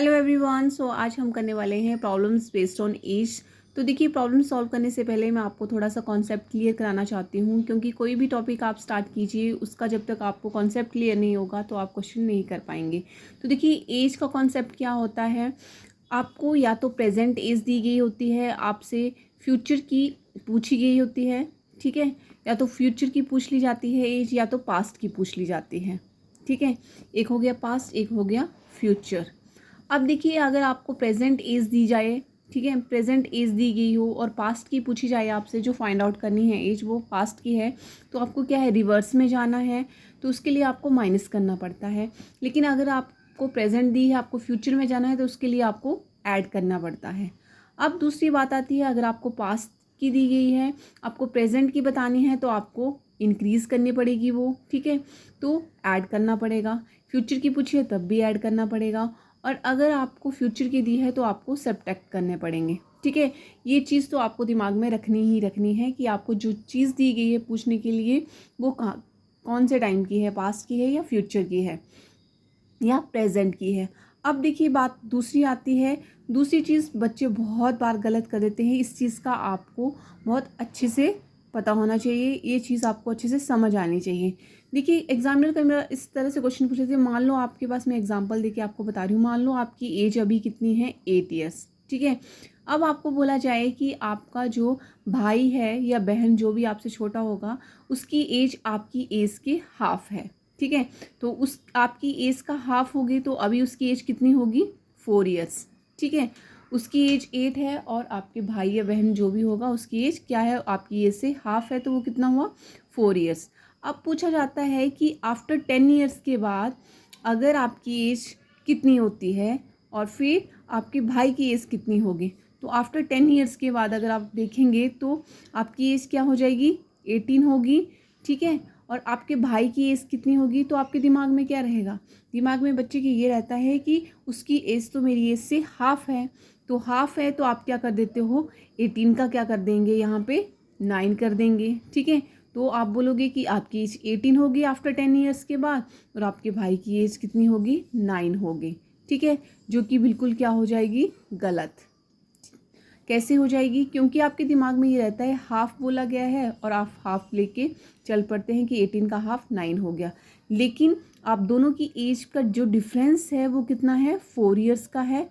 Hello everyone. सो आज हम करने वाले हैं प्रॉब्लम्स बेस्ड ऑन एज। तो देखिए, प्रॉब्लम सॉल्व करने से पहले मैं आपको थोड़ा सा कॉन्सेप्ट क्लियर कराना चाहती हूँ, क्योंकि कोई भी टॉपिक आप स्टार्ट कीजिए उसका जब तक आपको कॉन्सेप्ट क्लियर नहीं होगा तो आप क्वेश्चन नहीं कर पाएंगे। तो देखिए, एज का कॉन्सेप्ट क्या होता है, आपको या तो प्रेजेंट एज दी गई होती है, आपसे फ्यूचर की पूछी गई होती है, ठीक है, या तो फ्यूचर की पूछ ली जाती है एज, या तो पास्ट की पूछ ली जाती है, ठीक है। एक हो गया पास्ट, एक हो गया फ्यूचर। अब देखिए, अगर आपको प्रेजेंट एज दी जाए, ठीक है, प्रेजेंट एज दी गई हो और पास्ट की पूछी जाए आपसे, जो फाइंड आउट करनी है एज वो पास्ट की है, तो आपको क्या है, रिवर्स में जाना है, तो उसके लिए आपको माइनस करना पड़ता है। लेकिन अगर आपको प्रेजेंट दी है, आपको फ्यूचर में जाना है, तो उसके लिए आपको ऐड करना पड़ता है। अब दूसरी बात आती है, अगर आपको पास्ट की दी गई है, आपको प्रेजेंट की बतानी है, तो आपको इंक्रीज़ करनी पड़ेगी वो, ठीक है, तो ऐड करना पड़ेगा। फ्यूचर की पूछी है तब भी ऐड करना पड़ेगा, और अगर आपको फ्यूचर की दी है तो आपको सब्ट्रैक्ट करने पड़ेंगे, ठीक है। ये चीज़ तो आपको दिमाग में रखनी ही रखनी है कि आपको जो चीज़ दी गई है पूछने के लिए वो कौन से टाइम की है, पास्ट की है या फ्यूचर की है या प्रेजेंट की है। अब देखिए, बात दूसरी आती है, दूसरी चीज़ बच्चे बहुत बार गलत कर देते हैं। इस चीज़ का आपको बहुत अच्छे से पता होना चाहिए, ये चीज़ आपको अच्छे से समझ आनी चाहिए। देखिए, एग्जामिनर का मेरा इस तरह से क्वेश्चन पूछे थे, मान लो आपके पास, मैं एग्जांपल देके आपको बता रही हूँ, मान लो आपकी एज अभी कितनी है, 8 ईयर्स, ठीक है। अब आपको बोला जाए कि आपका जो भाई है या बहन जो भी आपसे छोटा होगा, उसकी एज आपकी एज के हाफ है, ठीक है। तो उस आपकी एज का हाफ होगी, तो अभी उसकी एज कितनी होगी, 4 ईयर्स, ठीक है। उसकी एज 8 है और आपके भाई या बहन जो भी होगा उसकी एज क्या है, आपकी एज से हाफ है, तो वो कितना हुआ, 4 ईयर्स। अब पूछा जाता है कि आफ्टर 10 ईयर्स के बाद अगर आपकी एज कितनी होती है और फिर आपके भाई की एज कितनी होगी। तो आफ्टर 10 ईयर्स के बाद अगर आप देखेंगे तो आपकी एज क्या हो जाएगी, 18 होगी, ठीक है। और आपके भाई की एज कितनी होगी, तो आपके दिमाग में क्या रहेगा, दिमाग में बच्चे की ये रहता है कि उसकी एज तो मेरी एज से हाफ है, तो हाफ है तो आप क्या कर देते हो, 18 का क्या कर देंगे, यहाँ पे 9 कर देंगे, ठीक है। तो आप बोलोगे कि आपकी एज 18 होगी आफ्टर 10 ईयर्स के बाद, और आपके भाई की एज कितनी होगी, 9 होगी, ठीक है, जो कि बिल्कुल क्या हो जाएगी, गलत। कैसे हो जाएगी, क्योंकि आपके दिमाग में ये रहता है हाफ बोला गया है और आप हाफ लेके चल पड़ते हैं कि 18 का हाफ 9 हो गया, लेकिन आप दोनों की एज का जो डिफरेंस है वो कितना है, 4 ईयर्स का है,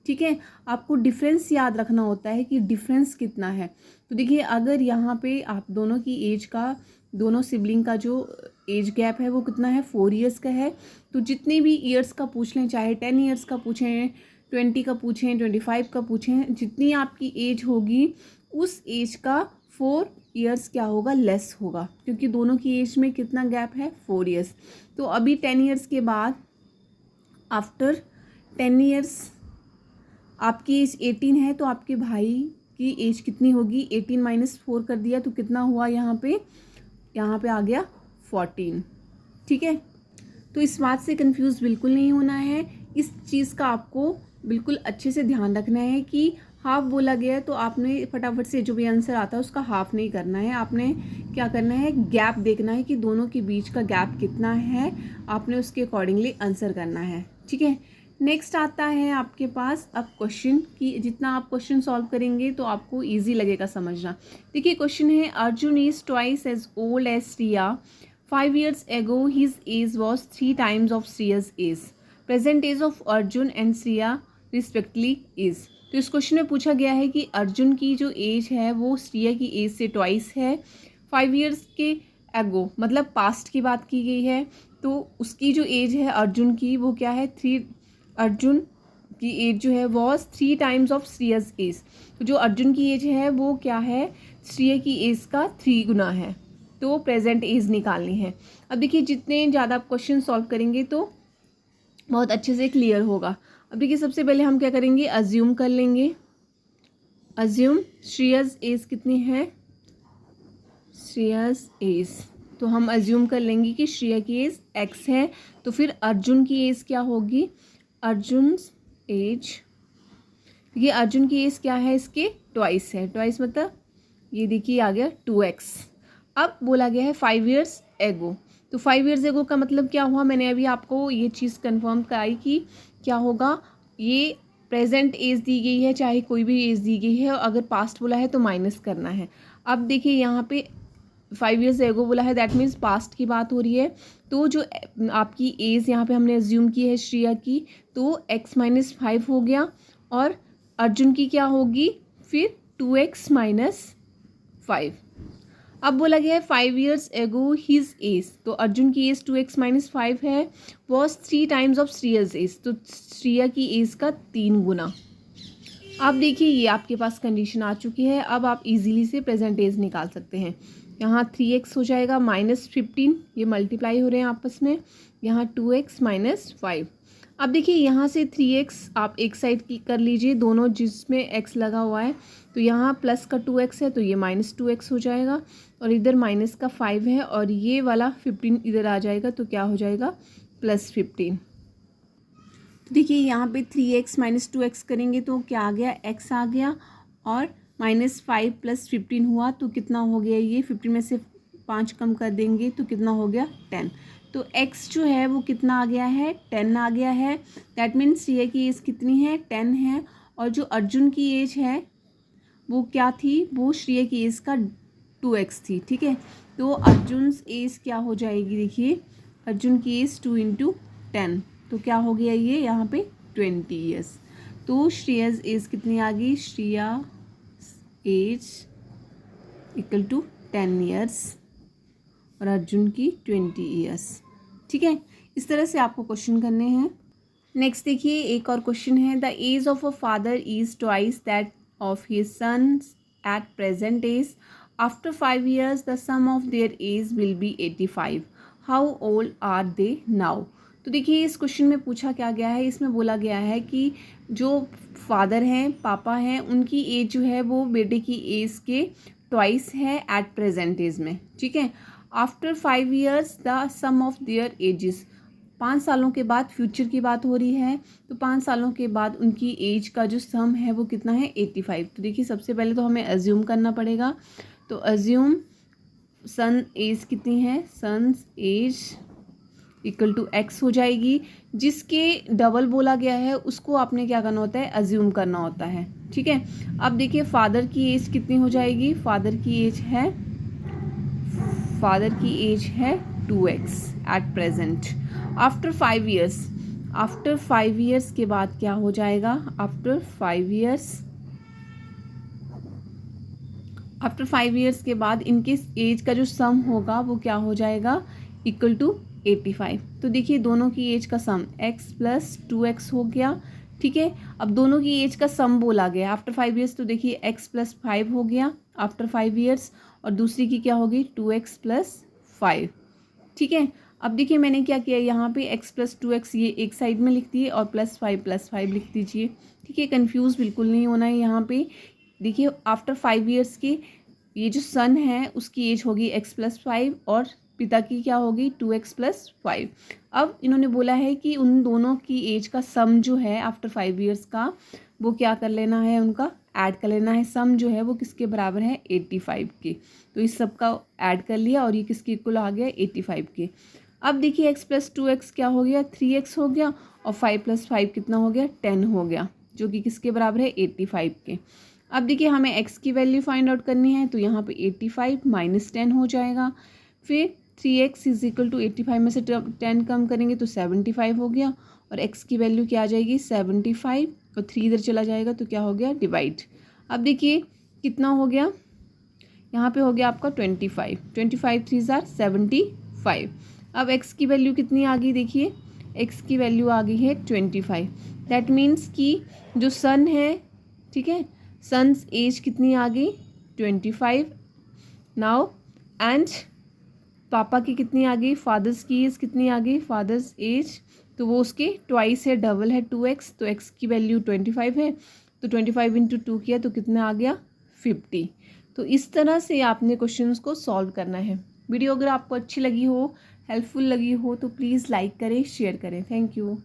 ठीक है। आपको डिफरेंस याद रखना होता है कि डिफरेंस कितना है। तो देखिए, अगर यहाँ पे आप दोनों की एज का, दोनों सिबलिंग का जो एज गैप है वो कितना है, 4 ईयर्स का है, तो जितने भी ईयर्स का पूछ लें, चाहे 10 ईयर्स का पूछें, 20 का पूछें, 25 का पूछें, जितनी आपकी एज होगी उस एज का 4 ईयर्स क्या होगा, लेस होगा, क्योंकि दोनों की एज में कितना गैप है, 4 ईयर्स। तो अभी 10 ईयर्स के बाद, आफ्टर 10 ईयर्स आपकी एज 18 है, तो आपके भाई की एज कितनी होगी, 18 माइनस 4 कर दिया तो कितना हुआ, यहाँ पे आ गया 14, ठीक है। तो इस बात से कंफ्यूज बिल्कुल नहीं होना है, इस चीज़ का आपको बिल्कुल अच्छे से ध्यान रखना है कि हाफ बोला गया है तो आपने फटाफट से जो भी आंसर आता है उसका हाफ नहीं करना है, आपने क्या करना है, गैप देखना है कि दोनों के बीच का गैप कितना है, आपने उसके अकॉर्डिंगली आंसर करना है, ठीक है। नेक्स्ट आता है आपके पास अब क्वेश्चन, कि जितना आप क्वेश्चन सॉल्व करेंगे तो आपको इजी लगेगा समझना। देखिए, क्वेश्चन है, Arjun is twice as old as Shriya, 5 years ago his age was 3 times of Shriya's age. Present age of Arjun and Shriya respectively is. तो इस क्वेश्चन में पूछा गया है कि अर्जुन की जो एज है वो श्रिया की एज से ट्वाइस है, 5 years के एगो मतलब पास्ट की बात की गई है, तो उसकी जो एज है अर्जुन की वो क्या है, 3, अर्जुन की एज जो है was 3 times of Shriya's age. तो जो अर्जुन की एज है वो क्या है, श्रिया की एज का 3 गुना है, तो प्रेजेंट एज निकालनी है। अब देखिए, जितने ज़्यादा आप क्वेश्चन सॉल्व करेंगे तो बहुत अच्छे से क्लियर होगा। अब देखिए, सबसे पहले हम क्या करेंगे, अज्यूम कर लेंगे, अज्यूम श्रेयस एज कितनी है, श्रेयस एज, तो हम अज्यूम कर लेंगे कि श्रेया की एज x है, तो फिर अर्जुन की एज क्या होगी, अर्जुन एज, ये अर्जुन की एज क्या है, इसके ट्वाइस है, ट्वाइस मतलब ये देखिए आ गया 2x। अब बोला गया है 5 years एगो, तो 5 years एगो का मतलब क्या हुआ, मैंने अभी आपको ये चीज़ कंफर्म कराई कि क्या होगा, ये प्रेजेंट एज दी गई है, चाहे कोई भी एज दी गई है, और अगर पास्ट बोला है तो माइनस करना है। अब देखिए यहाँ पे 5 years एगो बोला है, दैट मीन्स पास्ट की बात हो रही है। तो जो आपकी एज यहाँ पे हमने एज्यूम की है श्रेया की, तो x - 5 हो गया, और अर्जुन की क्या होगी फिर 2x - 5। अब बोला गया है 5 years एगो हिज एज, तो अर्जुन की एज 2x - 5 है, was 3 times of Shreya's age, तो श्रेया की एज का 3 गुना। अब देखिए ये आपके पास कंडीशन आ चुकी है। अब आप इजीली से प्रेजेंट एज निकाल सकते हैं। यहाँ 3x हो जाएगा -15, ये मल्टीप्लाई हो रहे हैं आपस में, यहाँ 2x - 5। अब देखिए यहाँ से 3x आप एक साइड की कर लीजिए, दोनों जिसमें x लगा हुआ है, तो यहाँ प्लस का 2x है तो ये -2x हो जाएगा, और इधर माइनस का 5 है, और ये वाला 15 इधर आ जाएगा, तो क्या हो जाएगा +15। देखिए यहाँ पे 3x - 2x करेंगे तो क्या आ गया, x आ गया, और -5 + 15 हुआ तो कितना हो गया, ये 15 में से 5 कम कर देंगे तो कितना हो गया 10। तो x जो है वो कितना आ गया है, 10 आ गया है। दैट मीन्स श्रेया की एज कितनी है, 10 है, और जो अर्जुन की एज है वो क्या थी, वो श्रेया की एज का 2x थी। ठीक है, तो अर्जुन एज क्या हो जाएगी, देखिए अर्जुन की एज 2 × 10, तो क्या हो गया ये यहाँ पे 20 years। तो श्रेयाज एज कितनी आ गई, श्रेया एज = 10 years, और अर्जुन की 20 years। ठीक है, इस तरह से आपको क्वेश्चन करने हैं। नेक्स्ट देखिए एक और क्वेश्चन है, the age of a father is twice that of his sons at present age, after 5 years the sum of their age will be 85, how old are they now. तो देखिए इस question में पूछा क्या गया है, इसमें बोला गया है कि जो फादर हैं, पापा हैं, उनकी एज जो है वो बेटे की एज के ट्वाइस है एट प्रेजेंट एज में। ठीक है, after 5 years the sum of their ages, 5 सालों के बाद, फ्यूचर की बात हो रही है, तो 5 सालों के बाद उनकी एज का जो सम है वो कितना है 85। तो देखिए सबसे पहले तो हमें अज्यूम करना पड़ेगा, तो अज्यूम सन एज कितनी है, सन्स एज = x हो जाएगी, जिसके डबल बोला गया है उसको आपने क्या करना होता है, अज्यूम करना होता है। ठीक है, अब देखिए फादर की एज कितनी हो जाएगी, फादर की एज है 2x at present, after 5 years, after 5 years के बाद क्या हो जाएगा, आफ्टर 5 years के बाद इनके एज का जो सम होगा वो क्या हो जाएगा, = 85। तो देखिए दोनों की एज का सम x + 2x हो गया। ठीक है, अब दोनों की एज का सम बोला गया आफ्टर 5 years, तो देखिए x + 5 हो गया आफ्टर 5 years, और दूसरी की क्या होगी 2x + 5। ठीक है, अब देखिए मैंने क्या किया, यहाँ पे x + 2x ये एक साइड में लिख दिए, और +5 + 5 लिख दीजिए। ठीक है, कंफ्यूज बिल्कुल नहीं होना है। यहाँ पे देखिए आफ्टर 5 years की ये जो सन है उसकी एज होगी x + 5, और पिता की क्या होगी 2x + 5। अब इन्होंने बोला है कि उन दोनों की एज का सम जो है आफ्टर 5 years का, वो क्या कर लेना है, उनका ऐड कर लेना है। सम जो है वो किसके बराबर है 85 के, तो इस सब का ऐड कर लिया, और ये किसके इक्वल आ गया 85 के। अब देखिए x + 2x क्या हो गया, 3x हो गया, और 5 + 5 कितना हो गया 10 हो गया, जो कि किसके बराबर है 85 के। अब देखिए हमें x की वैल्यू फाइंड आउट करनी है, तो यहाँ पे 85 - 10 हो जाएगा, फिर 3x = 85 में से 10 कम करेंगे तो 75 हो गया, और x की वैल्यू क्या आ जाएगी 75, और 3 इधर चला जाएगा तो क्या हो गया डिवाइड। अब देखिए कितना हो गया, यहाँ पे हो गया आपका 25, 25 3 = 75। अब x की वैल्यू कितनी आ गई, देखिए x की वैल्यू आ गई है 25। दैट मीन्स कि जो सन है, ठीक है, सन्स एज कितनी आ गई 25 नाउ, एंड पापा की कितनी आ गई, फादर्स की एज कितनी आ गई, फादर्स एज तो वो उसके ट्वाइस है, डबल है 2x, तो x की वैल्यू 25 है, तो 25 × 2 किया तो कितना आ गया 50। तो इस तरह से आपने क्वेश्चंस को सॉल्व करना है। वीडियो अगर आपको अच्छी लगी हो, हेल्पफुल लगी हो, तो प्लीज़ लाइक करें, शेयर करें। Thank you.